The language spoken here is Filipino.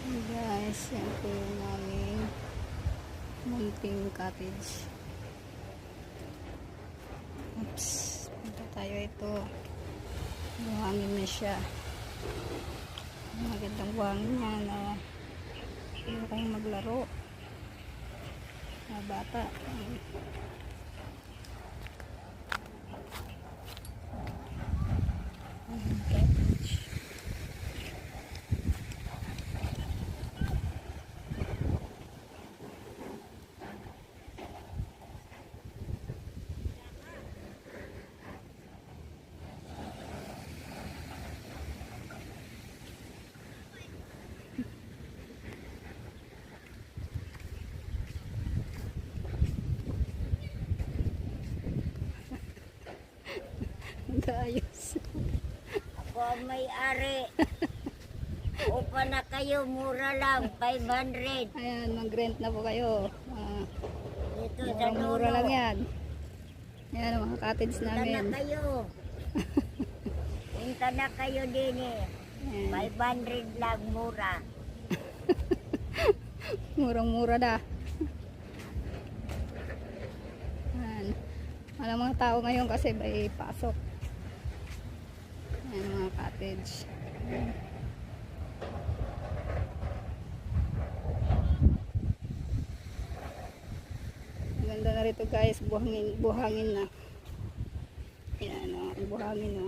Guys, yan po yung aming munting cottage. Oops, punta tayo ito. Buhangin na siya. Magandang buhangin niya na hindi kayong maglaro. Mga bata. Cottage. Ayos. Ako ang may-ari. Upa na kayo, mura lang, 500. Ayan, mag-rent na po kayo. Ito sa Mura dulo. lang yan. Ayan ang mga cottage Punta na namin. kayo. Punta na kayo din eh. Ayan. 500 lang, mura. Murang-mura na. Ayan. Walang mga tao ngayon kasi may pasok. Ayan mga cottage. Ayan. Ganda na rito guys, buhangin na. Ayan o, buhangin o.